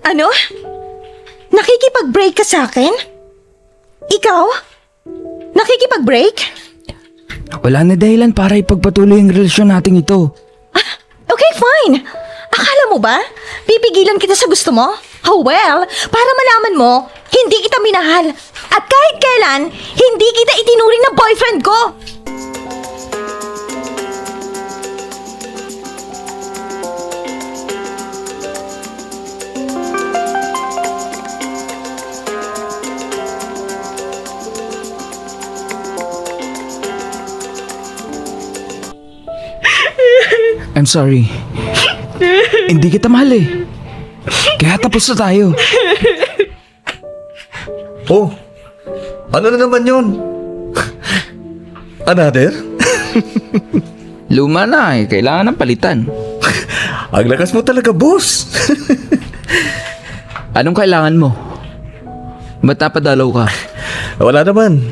Ano? Nakikipag-break ka sa akin? Ikaw? Nakikipag-break? Wala na dahilan para ipagpatuloy ang relasyon nating ito. Okay, fine. Akala mo ba? Pipigilan kita sa gusto mo? Oh well, para malaman mo, hindi kita minahal. At kahit kailan, hindi kita itinuring na boyfriend ko. I'm sorry. Hindi kita mahal eh. Kaya tapos na tayo. Oh, ano na naman yun? Another? Luma na eh. Kailangan ng palitan. Ang lakas mo talaga, boss. Anong kailangan mo? Ba't napadalaw ka? Wala naman.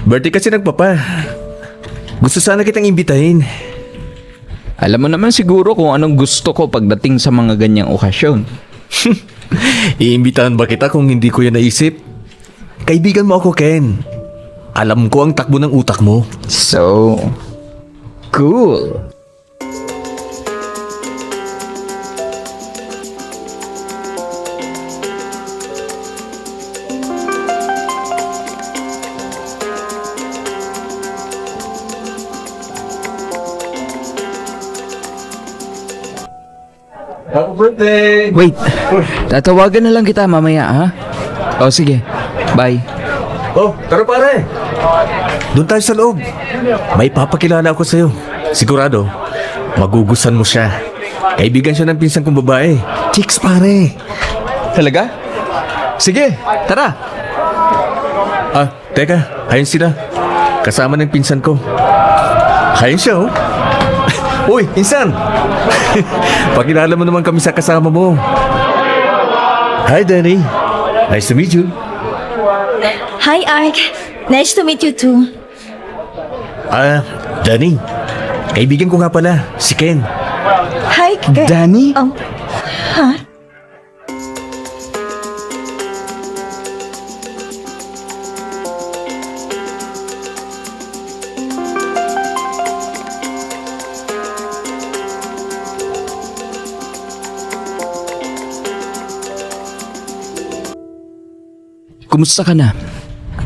Birthday kasi nagpapa. Gusto sana kitang imbitahin. Alam mo naman siguro kung anong gusto ko pagdating sa mga ganyang okasyon. Iimbitahan ba kita kung hindi ko yan naisip? Kaibigan mo ako, Ken. Alam ko ang takbo ng utak mo. So, cool. Happy birthday! Wait, tatawagan na lang kita mamaya, ha? O sige, bye. Oh, tara pare! Doon tayo sa loob. May papakilala ako sa'yo. Sigurado, magugustuhan mo siya. Kaibigan siya ng pinsan kong babae. Chicks pare. Talaga? Sige, tara. Ah, teka, ayun sila. Kasama ng pinsan ko. Ayun siya, oh. Uy, insan! Pakilala mo naman kami sa kasama mo. Hi, Danny. Nice to meet you. Hi, Ark. Nice to meet you too. Ah, Danny. Kaibigan ko nga pala, si Ken. Hi, Danny? Ha? Kumusta ka na?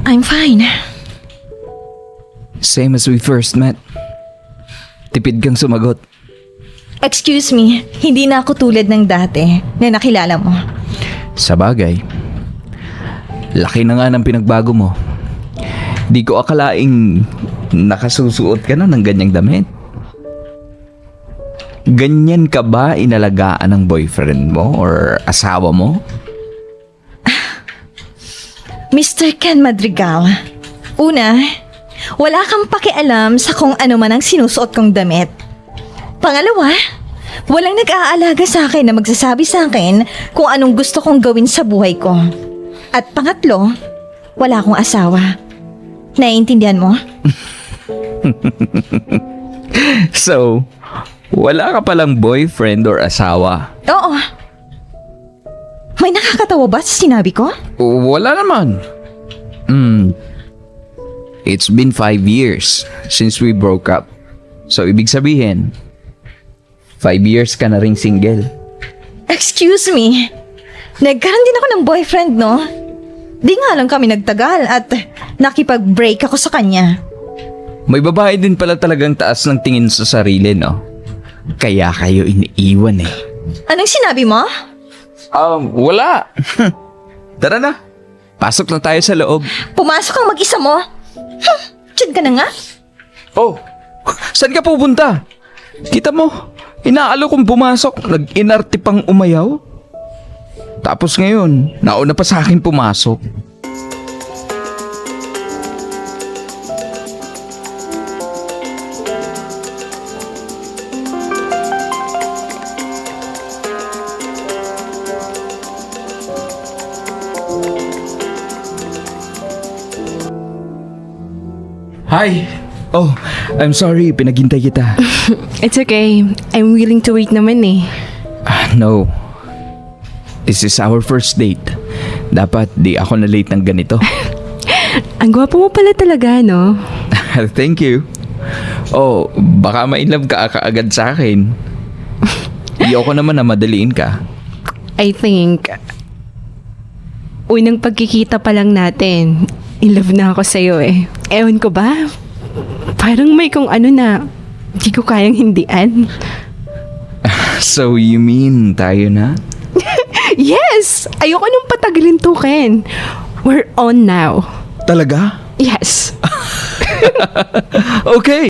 I'm fine. Same as we first met. Tipid kang sumagot. Excuse me, hindi na ako tulad ng dati na nakilala mo. Sa bagay, laki na nga ng pinagbago mo. Di ko akalaing nakasusuot ka na ng ganyang damit. Ganyan ka ba inalagaan ng boyfriend mo or asawa mo? Mr. Ken Madrigal, una, wala kang pakialam sa kung ano man ang sinusuot kong damit. Pangalawa, walang nag-aalaga sa akin na magsasabi sa akin kung anong gusto kong gawin sa buhay ko. At pangatlo, wala akong asawa. Naiintindihan mo? So, wala ka palang boyfriend or asawa? Oo. May nakakatawa ba sa sinabi ko? Wala naman. It's been 5 years since we broke up. So, ibig sabihin, 5 years ka na ring single. Excuse me. Nagkaroon din ako ng boyfriend, no? Di nga lang kami nagtagal at nakipag-break ako sa kanya. May babae din pala talagang taas ng tingin sa sarili, no? Kaya kayo iniiwan eh. Anong sinabi mo? Wala. Tara na. Pasok na tayo sa loob. Pumasok ang mag-isa mo? Diyan ka na nga? Oh, saan ka pupunta? Kita mo, inaalo kong pumasok, nag-inarte pang umayaw. Tapos ngayon, nauna pa sa akin pumasok. Hi! Oh, I'm sorry, pinaghintay kita. It's okay. I'm willing to wait naman eh. No. This is our first date. Dapat di ako na late ng ganito. Ang gwapo mo pala talaga, no? Thank you. Oh, baka ma-inlove ka kaagad sa akin. Iyoko naman na madaliin ka. I think, unang pagkikita pa lang natin, in love na ako sa'yo eh. Ewan ko ba? Parang may kung ano na, hindi ko kayang hindian. So you mean tayo na? Yes! Ayoko nung patagalin to, Ken. We're on now. Talaga? Yes. Okay.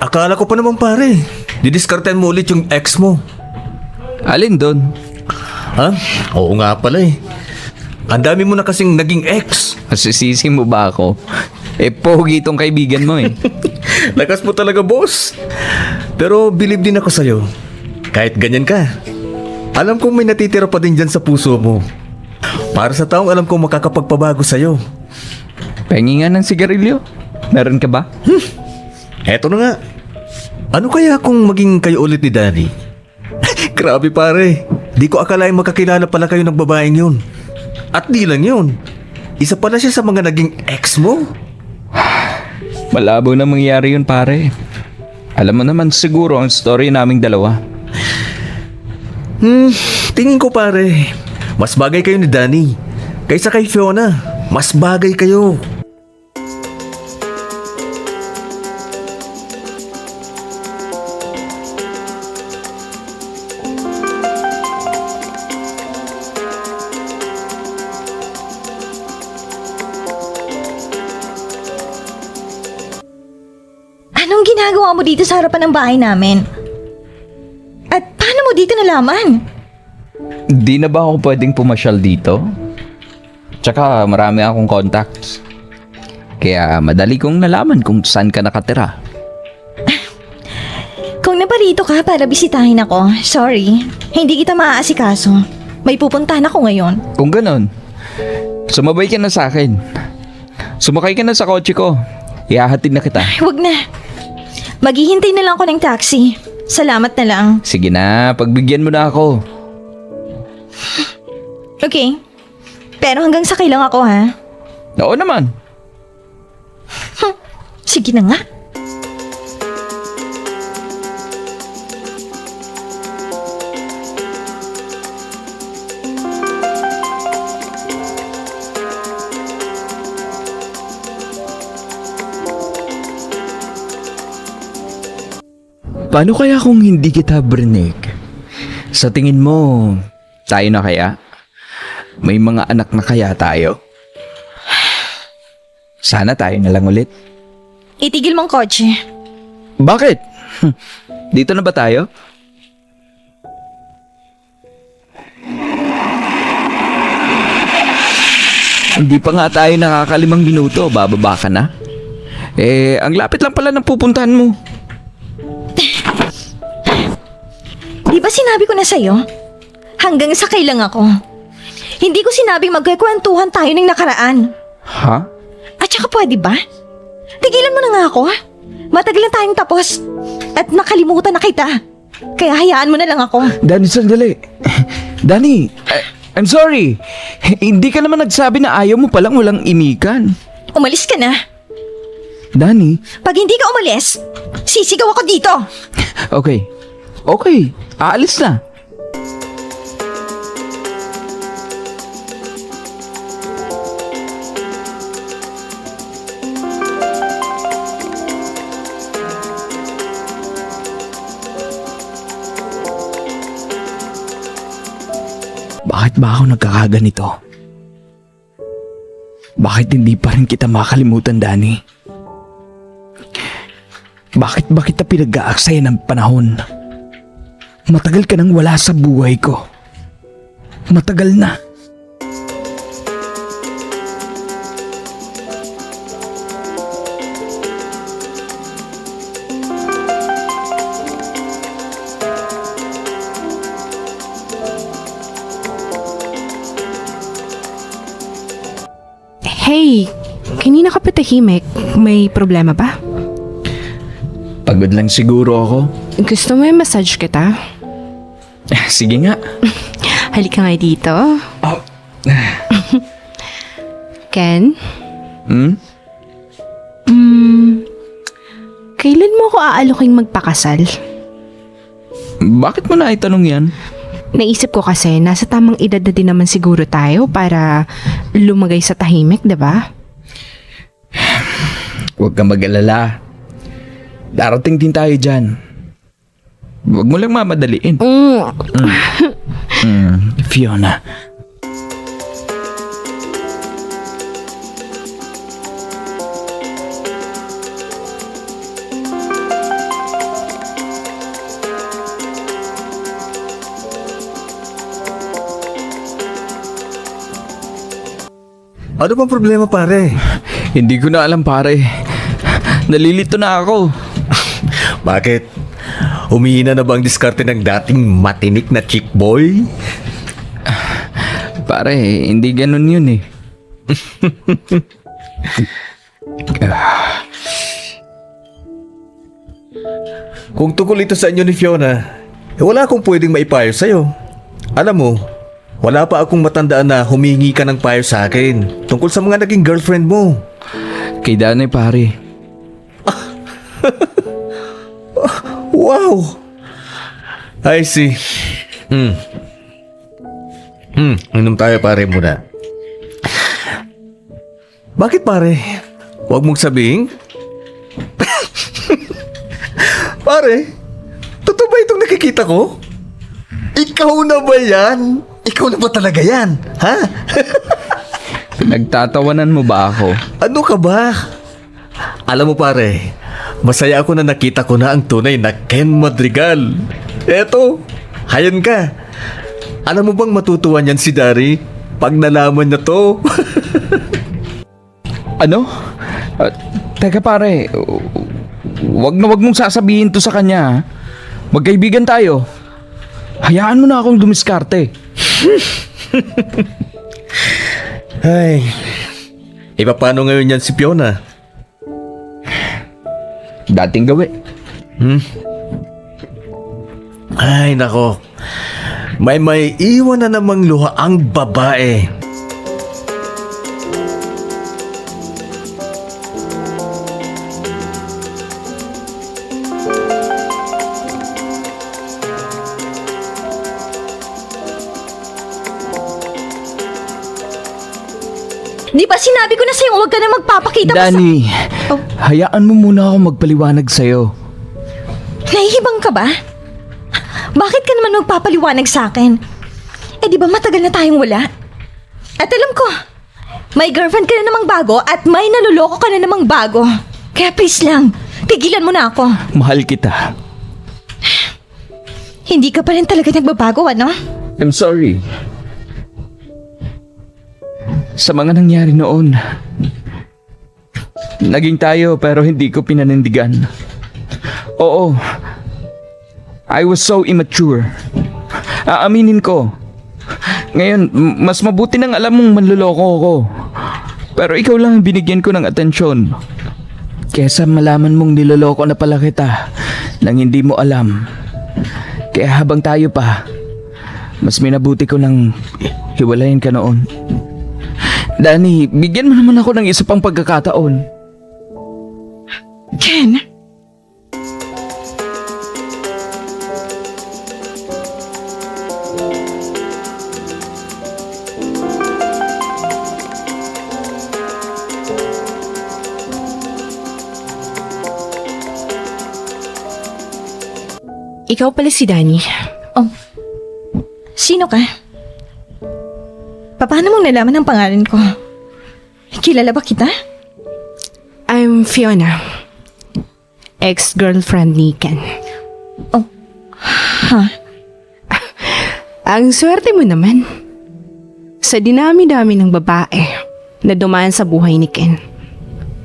Akala ko pa naman pare, didiskartehan mo ulit yung ex mo. Alin doon? Ha? Oo nga pala eh. Ang dami mo na kasing naging ex. Masisisi mo ba ako? Pogi itong kaibigan mo eh. Lakas mo talaga, boss. Pero believe din ako sa'yo. Kahit ganyan ka, alam kong may natitira pa din dyan sa puso mo. Para sa taong alam kong makakapagpabago sa'yo. Pengi nga ng sigarilyo. Meron ka ba? Eto na nga. Ano kaya kung maging kayo ulit ni Danny? Grabe pare. Di ko akalain magkakilala pala kayo ng babaeng yun. At di lang yun. Isa pala siya sa mga naging ex mo. Malabo na mangyari yun pare. Alam mo naman siguro ang story naming dalawa. Tingin ko pare, mas bagay kayo ni Danny. Kaysa kay Fiona, mas bagay kayo. Anong ginagawa mo dito sa harapan ng bahay namin? At paano mo dito nalaman? Di na ba ako pwedeng pumasyal dito? Tsaka marami akong contacts. Kaya madali kong nalaman kung saan ka nakatira. Kung naparito ka para bisitahin ako, sorry, hindi kita maaasikaso. May pupuntahan ako ngayon. Kung ganon, sumabay ka na sa akin. Sumakay ka na sa kotse ko. Ihahatid na kita. Huwag na. Maghihintay na lang ako ng taxi. Salamat na lang. Sige na, pagbigyan mo na ako. Okay. Pero hanggang sakay lang ako, ha? Oo naman. Sige na nga. Paano kaya kung hindi kita brinig? Sa tingin mo, tayo na kaya? May mga anak na kaya tayo? Sana tayo na lang ulit. Itigil mong kotse. Bakit? Dito na ba tayo? Hindi pa nga tayo nakakalimang minuto, bababa ka na? Ang lapit lang pala ng pupuntahan mo. Di ba sinabi ko na sa'yo? Hanggang sakay lang ako. Hindi ko sinabing magkakwentuhan tayo ng nakaraan. Ha? At saka pwede ba? Tigilan mo na nga ako. Matagal na tayong tapos. At nakalimutan na kita. Kaya hayaan mo na lang ako. Danny, sandali. Danny, I'm sorry. Hindi ka naman nagsabi na ayaw mo palang walang imikan. Umalis ka na. Danny? Pag hindi ka umalis, sisigaw ako dito. Okay. Okay. Aalis na. Bakit ba ako nagkakaganito? Bakit hindi pa rin kita makalimutan, Danny? Bakit ba kita pinag-aaksaya ng panahon? Matagal ka nang wala sa buhay ko. Matagal na. kanina ka patahimik? May problema ba? Pagod lang siguro ako. Gusto mo yung massage kita? Sige nga. Halika nga dito. Oh. Ken? Hmm? Kailan mo ko aaloking magpakasal? Bakit mo na itanong yan? Naisip ko kasi nasa tamang edad na din naman siguro tayo para lumagay sa tahimik, diba? Huwag kang mag-alala. Darating din tayo dyan. Huwag mo lang mamadaliin. Fiona. Ano bang problema, pare? Hindi ko na alam, pare. Nalilito na ako. Bakit? Humihina na ba ang diskarte ng dating matinik na chick boy? Pare, hindi ganun yun eh. Kung tungkol ito sa inyo ni Fiona, wala akong pwedeng maipayo sa'yo. Alam mo, wala pa akong matandaan na humingi ka ng payo sa akin tungkol sa mga naging girlfriend mo. Kay Danay, pare. Wow! I see. Inom tayo, pare, muna. Bakit, pare? Huwag mong sabihin. Pare, totoo ba itong nakikita ko? Ikaw na ba yan? Ikaw na ba talaga yan? Ha? Nagtatawanan mo ba ako? Ano ka ba? Alam mo, pare, masaya ako na nakita ko na ang tunay na Ken Madrigal. Eto, hayan ka. Alam mo bang matutuwa niyan si Dari pag nalaman niya to? Ano? Teka, pare. Wag mong sasabihin to sa kanya. Ha? Magkaibigan tayo. Hayaan mo na akong dumiskarte. Ay, paano ngayon yan si Fiona? Dating gawi. Ay, nako. May iwan na namang luha ang babae. Di ba sinabi ko na sa'yo huwag ka na magpapakita pa sa... Dani, Oh. hayaan mo muna ako magpaliwanag sa'yo. Nahihibang ka ba? Bakit ka naman magpapaliwanag sa akin? Eh di ba matagal na tayong wala? At alam ko, may girlfriend ka na namang bago at may naluloko ka na namang bago. Kaya please lang, tigilan mo na ako. Mahal kita. Hindi ka pa rin talaga nagbabago, ano? I'm sorry. Sa mga nangyari noon. Naging tayo pero hindi ko pinanindigan. Oo. I was so immature. Aaminin ko. Ngayon, mas mabuti nang alam mong manloloko ako. Pero ikaw lang ang binigyan ko ng atensyon. Kesa malaman mong niloloko na pala kita nang hindi mo alam. Kaya habang tayo pa, mas minabuti ko nang hiwalayin ka noon. Dani, bigyan mo naman ako ng isa pang pagkakataon. Ken? Ikaw pala si Danny. Oh, sino ka? Paano mong nalaman ang pangalan ko? Kilala ba kita? I'm Fiona. Ex-girlfriend ni Ken. Oh, ha? Ang swerte mo naman. Sa dinami-dami ng babae na dumaan sa buhay ni Ken,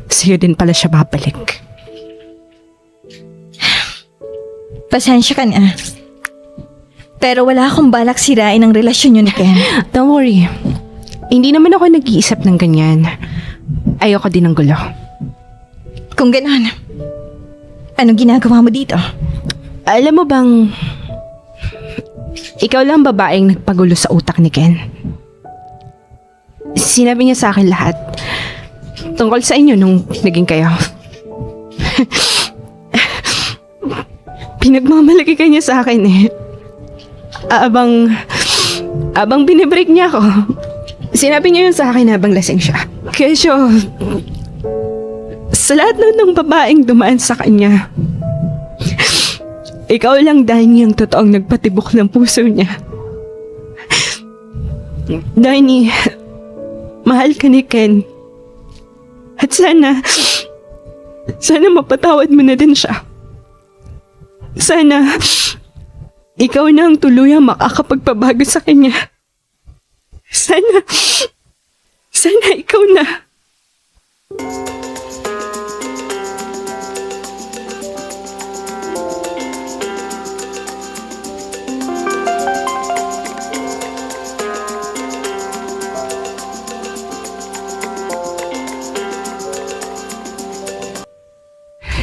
sa'yo din pala siya babalik. Pasensya ka na. Pero wala akong balak sirain ang relasyon niyo ni Ken. Don't worry. Hindi naman ako nag-iisip ng ganyan. ayoko din ng gulo. Kung ganon, anong ginagawa mo dito? Alam mo bang, ikaw lang babaeng nagpagulo sa utak ni Ken. Sinabi niya sa akin lahat tungkol sa inyo nung naging kayo. Pinagmamalaki ka niya sa akin eh. Abang binibreak niya ako. Sinabi niya yun sa akin habang lasing siya. Kesyo, sa lahat ng babaeng dumaan sa kanya, ikaw lang dahil niyang totoong nagpatibok ng puso niya. Danny, mahal ka ni Ken. At sana mapatawad mo na din siya. Sana, ikaw na ang tuluyang makakapagpabago sa kanya. Sana ikaw na.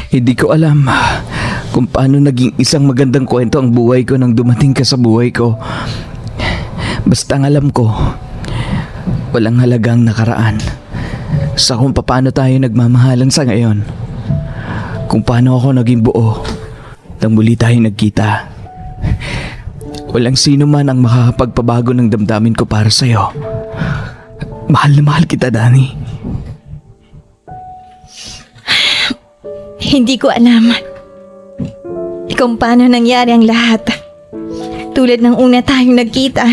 Hindi ko alam kung paano naging isang magandang kwento ang buhay ko nang dumating ka sa buhay ko. Basta ang alam ko, walang halagang nakaraan sa kung paano tayo nagmamahalan sa ngayon. Kung paano ako naging buo nang muli tayo nagkita. Walang sino man ang makakapagpabago ng damdamin ko para sa'yo. Mahal na mahal kita, Danny. Hindi ko alam kung paano nangyari ang lahat. Tulad ng una tayong nagkita.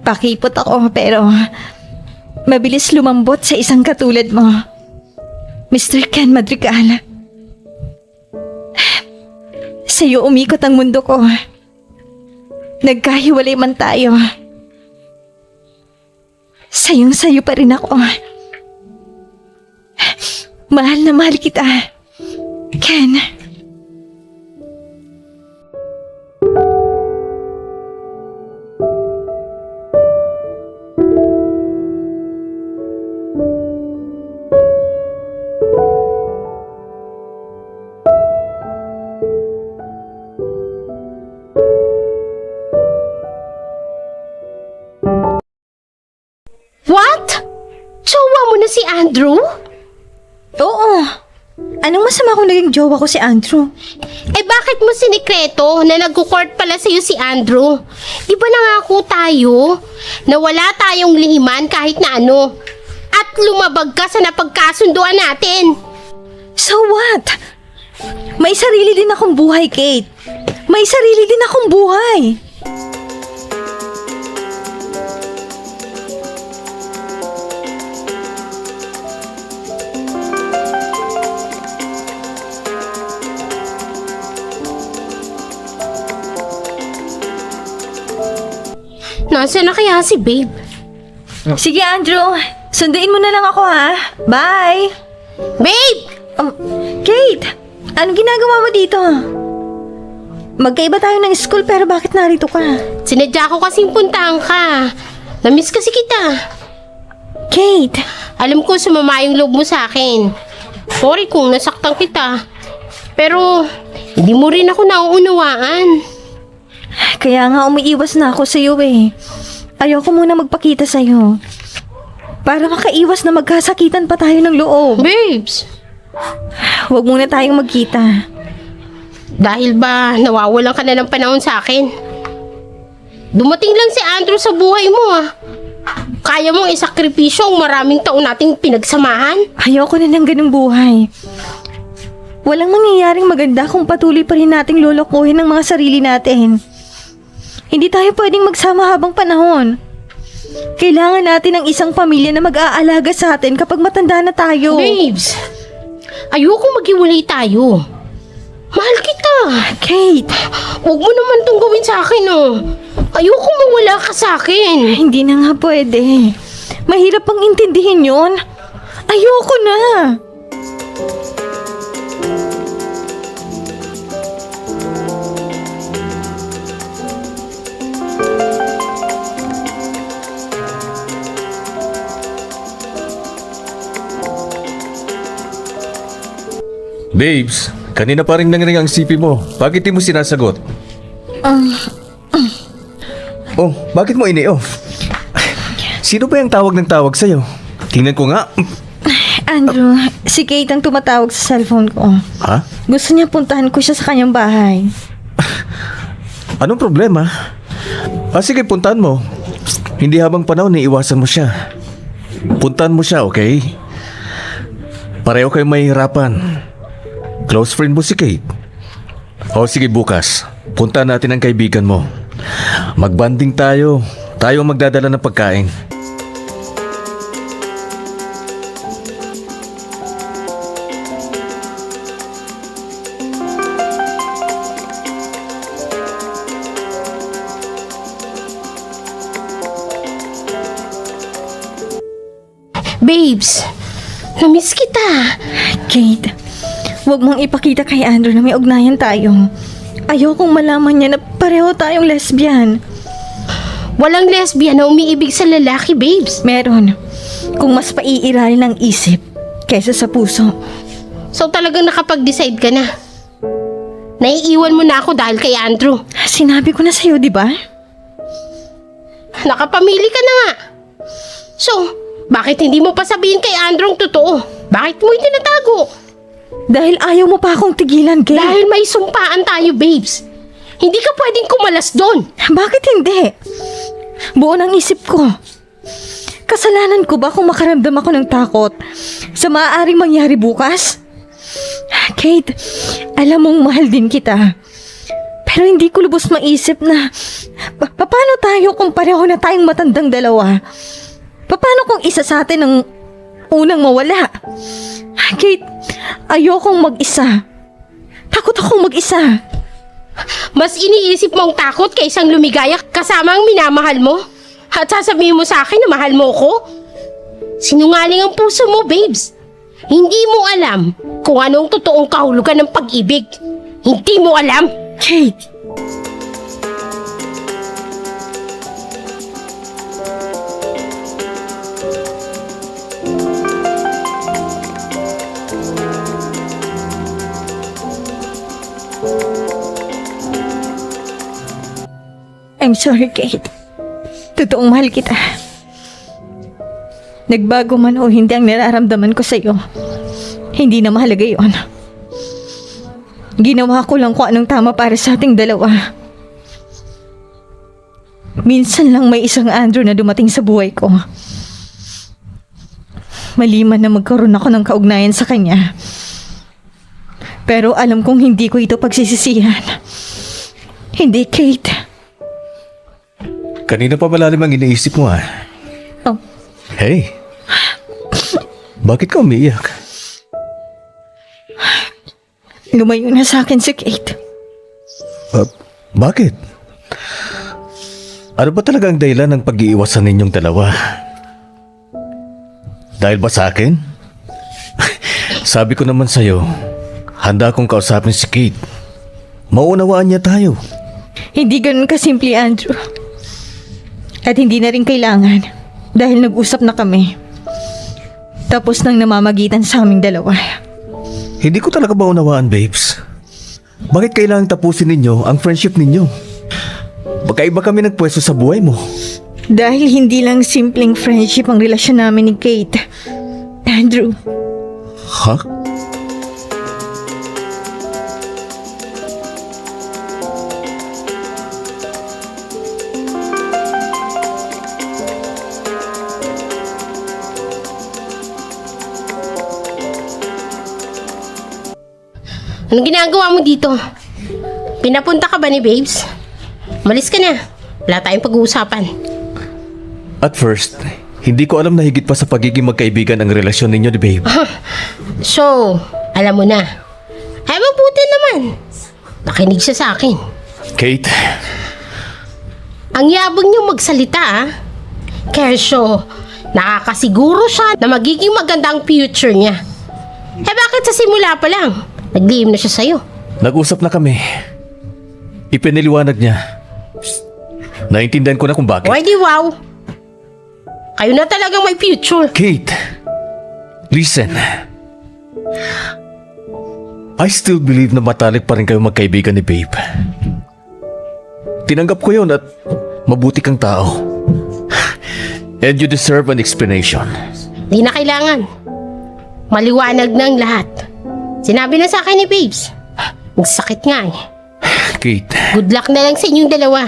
Pakipot ako pero mabilis lumambot sa isang katulad mo, Mr. Ken Madrigal. Sa'yo umikot ang mundo ko. Nagkahiwalay man tayo, sayo pa rin ako. Mahal na mahal kita, Ken. What? Jowa mo na si Andrew? Oo. Anong masama kung naging jowa ko si Andrew? Eh bakit mo sinikreto na nagko-court pala sa'yo si Andrew? Di ba nangako tayo na wala tayong lihiman kahit na ano? At lumabag ka sa napagkasunduan natin. So what? May sarili din akong buhay, Kate. May sarili din akong buhay. Nasaan na kaya si Babe? Sige, Andrew. Sunduin mo na lang ako, ha? Bye! Babe! Kate! Anong ginagawa mo dito? Magkaiba tayo ng school pero bakit narito ka? Sinadya ko kasing puntahan ka. Namiss kasi kita. Kate! Alam ko sumama yung loob mo sa akin. Sorry kung nasaktan kita. Pero hindi mo rin ako nauunawaan. Kaya nga umiiwas na ako sa'yo eh. Ayoko muna magpakita sa'yo. Para makaiwas na magkasakitan pa tayo ng loob. Babes, Huwag muna tayong magkita. dahil ba nawawalan ka na ng panahon sa akin? Dumating lang si Andrew sa buhay mo ah. Kaya mong isakripisyo ang maraming taon nating pinagsamahan? Ayoko na ng ganung buhay. Walang mangyayaring maganda kung patuloy pa rin nating lolokohin ng mga sarili natin. Hindi tayo pwedeng magsama habang panahon. Kailangan natin ng isang pamilya na mag-aalaga sa atin kapag matanda na tayo. Babes, ayoko maghiwalay tayo. Mahal kita. Kate, Huwag mo naman tong gawin sa akin oh. Ayoko mawala ka sa akin. hindi na nga pwede. Mahirap pang intindihin yon. Ayoko na. Babes, kanina pa rin nangring ang CP mo. Bakit di mo sinasagot? Oh, bakit mo ini-off? Sino ba yung tawag ng tawag sa'yo? Tingnan ko nga. Andrew, si Kate ang tumatawag sa cellphone ko. Ha? Gusto niya puntahan ko siya sa kanyang bahay. Anong problema? Sige, puntahan mo. Hindi habang panahon, iiwasan mo siya. Puntahan mo siya, okay? Pareho kayo mahihirapan. Close friend mo si Kate. Sige, bukas. Puntahan natin ang kaibigan mo. Magbanding tayo. Tayo ang magdadala ng pagkain. Babes, namiss kita. Kate, huwag mong ipakita kay Andrew na may ugnayan tayo. Ayokong malaman niya na pareho tayong lesbian. Walang lesbian na umiibig sa lalaki, babes. Meron. Kung mas paiiralin ang isip kaysa sa puso. So talagang nakapag-decide ka na. Naiiwan mo na ako dahil kay Andrew. Sinabi ko na sa'yo, di ba? Nakapamili ka na nga. So, bakit hindi mo pa sabihin kay Andrew ang totoo? Bakit mo itinatago? Dahil ayaw mo pa akong tigilan, Kate. Dahil may sumpaan tayo, babes. Hindi ka pwedeng kumalas doon. Bakit hindi? Buo ng isip ko. Kasalanan ko ba kung makaramdam ako ng takot sa maaaring mangyari bukas? Kate, alam mong mahal din kita. Pero hindi ko lubos maisip na paano tayo kung pareho na tayong matandang dalawa? Paano kung isa sa atin ang unang mawala? Kate, ayokong mag-isa. Takot akong mag-isa. Mas iniisip mo ang takot kaysang lumigaya kasama ang minamahal mo? At sasabihin mo sa akin na mahal mo ko? Sinungaling ang puso mo, babes. Hindi mo alam kung anong totoong kahulugan ng pag-ibig. Hindi mo alam. Kate, I'm sorry, Kate. Totoong mahal kita. Nagbago man o hindi ang nararamdaman ko sa'yo. Hindi na mahalaga yon. Ginawa ko lang kung anong tama para sa ating dalawa. Minsan lang may isang Andrew na dumating sa buhay ko. Maliman na magkaroon ako ng kaugnayan sa kanya. Pero alam kong hindi ko ito pagsisisihan. Hindi, Kate. Kanina pa malalim ang iniisip mo, ha? Oh, Hey, bakit ka umiiyak? lumayo na sa akin si Kate. Bakit? Ano ba talaga ang dahilan ng pag-iiwasan ninyong dalawa? Dahil ba sa akin? Sabi ko naman sa'yo, handa akong kausapin si Kate. Maunawaan niya tayo. Hindi ganun kasimple, Andrew. At hindi na rin kailangan dahil nag-usap na kami. Tapos nang namamagitan sa aming dalawa. Hindi ko talaga maunawaan, babes. Bakit kailangang tapusin ninyo ang friendship ninyo? Magkaiba kami nagpwesto sa buhay mo. Dahil hindi lang simpleng friendship ang relasyon namin ni Kate. Andrew, Ha? Anong ginagawa mo dito? Pinapunta ka ba ni babes? Malis ka na. Wala tayong pag-uusapan. At first, hindi ko alam na higit pa sa pagiging magkaibigan ang relasyon ninyo ni babe. So, alam mo na. Ay, mabuti naman. Nakinig siya sa akin. Kate, Ang yabang niyo magsalita, ah. Kershaw, nakakasiguro siya na magiging maganda ang future niya. Bakit sa simula pa lang? Naglihim na siya sa'yo. nag-usap na kami. Ipiniliwanag niya. Naintindihan ko na kung bakit. O, di wow. Kayo na talagang may future. Kate, listen. I still believe na matalik pa rin kayo magkaibigan ni Babe. Tinanggap ko yun at mabuti kang tao. And you deserve an explanation. Di na kailangan. Maliwanag na ang lahat. Sinabi na sa akin ni Babes. Ang sakit nga eh. Kate, Good luck na lang sa inyong dalawa.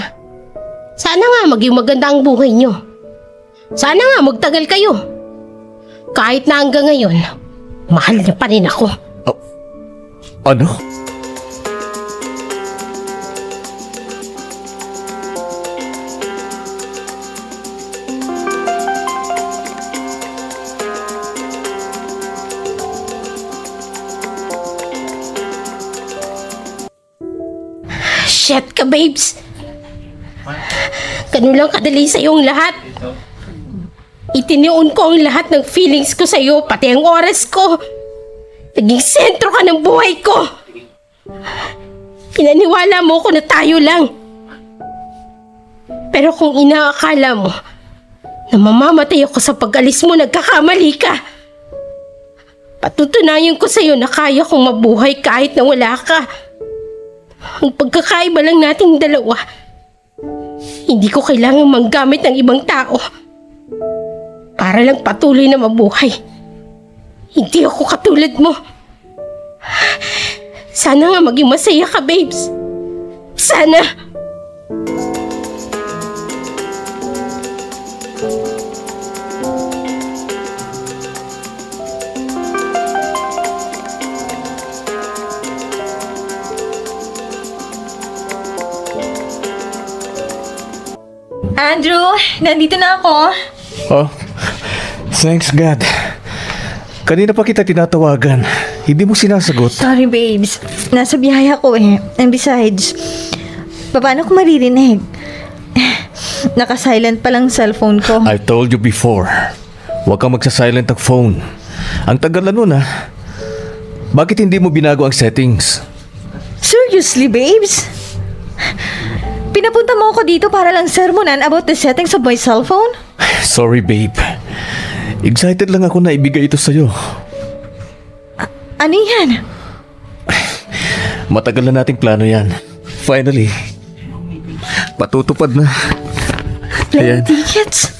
Sana nga maging maganda ang buhay nyo. Sana nga magtagal kayo. Kahit na hanggang ngayon, mahal niya pa rin ako. ano? Shit ka, Babes. Ganun lang kadali sa iyong lahat. Itinion ko ang lahat ng feelings ko sa iyo, pati ang oras ko. Naging sentro ka ng buhay ko. Pinaniwala mo ko na tayo lang. Pero kung inaakala mo na mamamatay ako sa pag-alis mo, nagkakamali ka. Patutunayan ko sa iyo na kaya kong mabuhay kahit na wala ka. Ang pagkakaiba lang nating dalawa, hindi ko kailangang manggamit ng ibang tao para lang patuloy na mabuhay. Hindi ako katulad mo. Sana nga maging masaya ka, Babes. Sana. Andrew, nandito na ako. Oh, thanks God. Kanina pa kita tinatawagan. Hindi mo sinasagot. Sorry, babes. Nasa biyahe ako eh. And besides, paano ko maririnig? Naka-silent pa lang cellphone ko. I've told you before. Huwag kang magsa-silent ang phone. Ang tagal na nun ah. Bakit hindi mo binago ang settings? Seriously, babes? Pinapunta mo ako dito para lang sermonan about the settings of my cellphone? Sorry babe. Excited lang ako na ibigay ito sa'yo. Ano yan? Matagal na nating plano yan. Finally. Patutupad na. Plane Ayan. tickets?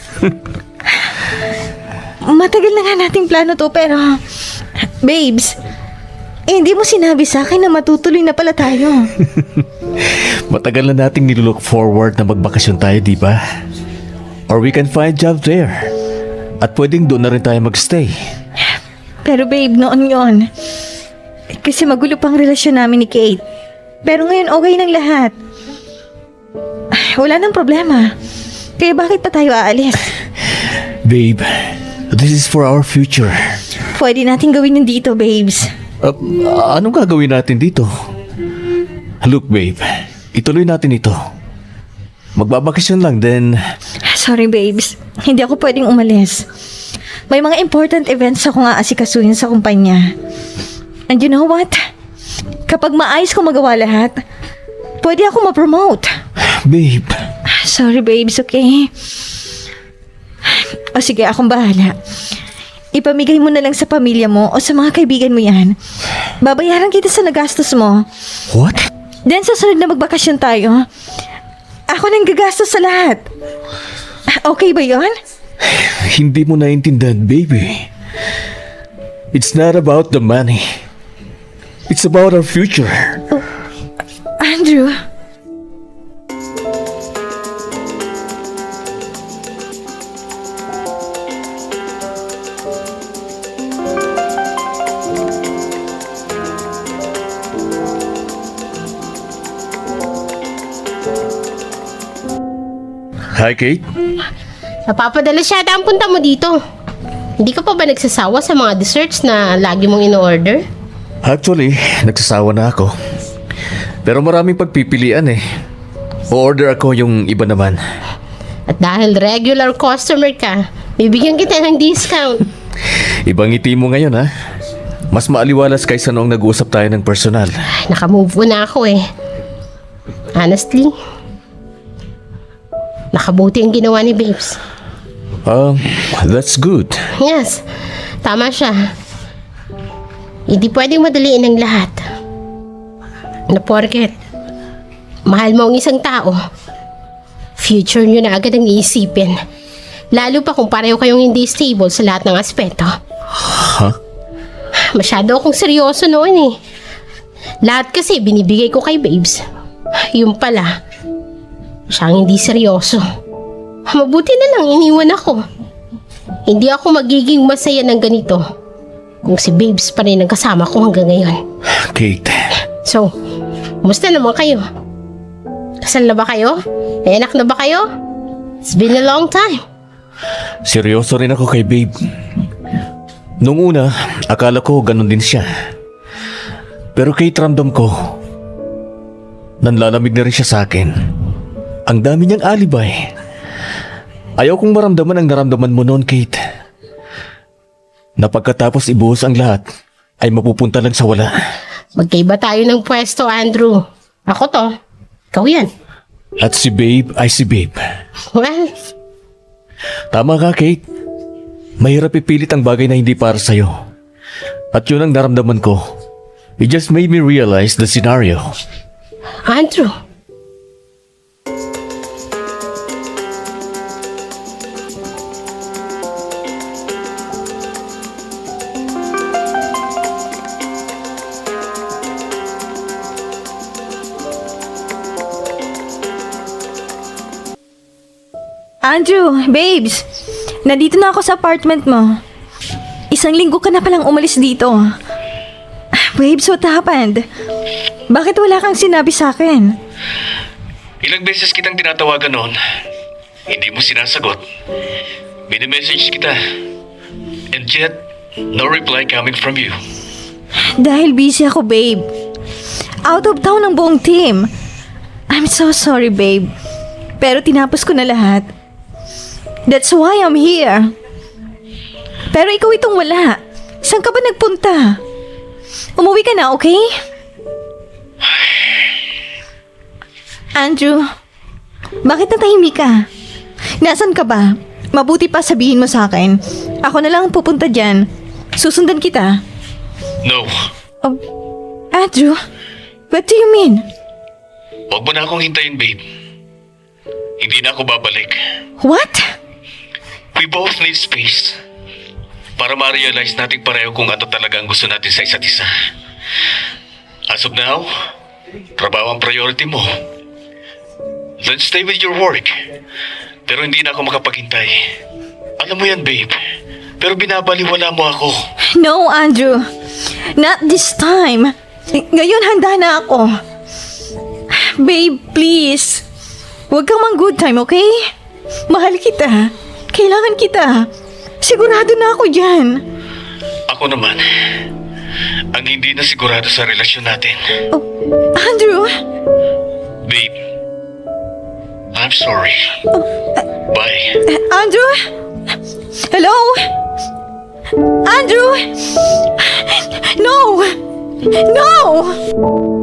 Matagal na nga nating plano to pero... Babes, hindi mo sinabi sa akin na matutuloy na pala tayo. Matagal na nating nilook forward na magbakasyon tayo, di ba? Or we can find job there. At pwedeng doon na rin tayo magstay. Pero babe, noon yon. Kasi magulo pang relasyon namin ni Kate. Pero ngayon okay ng lahat. Wala nang problema. Kaya bakit pa tayo aalis? Babe, this is for our future. Pwede natin gawin yun dito, babes. Anong gagawin natin dito? Look babe, ituloy natin ito. Magbabakasyon lang then... Sorry, babes. Hindi ako pwedeng umalis. May mga important events akong aasikasuhin sa kumpanya. And you know what? Kapag maayos ko magawa lahat, pwede ako ma-promote. Babe, Sorry, babes, okay? O sige, akong bahala. Ipamigay mo na lang sa pamilya mo o sa mga kaibigan mo yan. Babayaran kita sa nagastos mo. what? Then sa sunod na magbakasyon tayo, ako nang gagastos sa lahat. Okay ba yon? Hindi mo naintindihan, baby. It's not about the money. It's about our future. Andrew? Hi, Kate. Napapadala siya ang punta mo dito. Hindi ka pa ba nagsasawa sa mga desserts na lagi mong ino-order? Actually, nagsasawa na ako. Pero maraming pagpipilian eh. O-order ako yung iba naman. At dahil regular customer ka, bibigyan kita ng discount. Ibang ngiti mo ngayon ha. Mas maaliwalas kaysa noong nag-uusap tayo ng personal. Nakamove on na ako eh. Honestly, nakabuti ang ginawa ni Babes. That's good. Yes, tama siya. Hindi pwedeng madaliin ang lahat. Na porket mahal mo ang isang tao, future nyo na agad ang iisipin. Lalo pa kung pareho kayong hindi stable sa lahat ng aspeto. Ha? Masyado akong seryoso noon eh. Lahat kasi binibigay ko kay Babes. Yung pala, siyang hindi seryoso. Mabuti na lang iniwan ako. Hindi ako magiging masaya ng ganito kung si Babes pa rin ang kasama ko hanggang ngayon. Kate, So, kumusta naman kayo? Kasal na ba kayo? May anak na ba kayo? It's been a long time. seryoso rin ako kay Babe. Nung una, akala ko ganun din siya. Pero Kate, ramdam ko, nanlalamig na rin siya sa akin. Ang dami niyang alibay. Ayaw kong maramdaman ang naramdaman mo noon, Kate. Na pagkatapos ibuhos ang lahat, ay mapupunta lang sa wala. Magkaiba tayo ng pwesto, Andrew. Ako to. Ikaw yan. At si Babe ay si Babe. Well, Tama ka, Kate. Mahirap ipilit ang bagay na hindi para sa'yo. At yun ang naramdaman ko. It just made me realize the scenario. Andrew. Andrew, babes, nandito na ako sa apartment mo. Isang linggo ka na palang umalis dito. Babes, what happened? Bakit wala kang sinabi sa akin? Ilang beses kitang tinatawagan noon. Hindi mo sinasagot. Mini-message kita. And yet, no reply coming from you. Dahil busy ako, babe. Out of town ang buong team. I'm so sorry, babe. Pero tinapos ko na lahat. That's why I'm here. Pero ikaw itong wala. Saan ka ba nagpunta? Umuwi ka na, okay? Andrew, bakit natahimik ka? Nasaan ka ba? Mabuti pa sabihin mo sa akin. Ako na lang ang pupunta dyan. Susundan kita. No, Oh, Andrew, what do you mean? wag mo na akong hintayin, babe. Hindi na ako babalik. What? We both need space para ma-realize natin pareho kung ano talaga ang gusto natin sa isa't isa. As of now, trabaho ang priority mo. Then stay with your work. Pero hindi na ako makapaghintay. Alam mo yan, babe. Pero binabaliwala mo ako. No, Andrew. Not this time. Ngayon handa na ako. Babe, please. Huwag kang mang-good time, okay? Mahal kita. Kailangan kita. Sigurado na ako dyan. Ako naman, ang hindi na sigurado sa relasyon natin. Oh, Andrew. Babe, I'm sorry. Bye. Andrew? Hello? Andrew? No! No!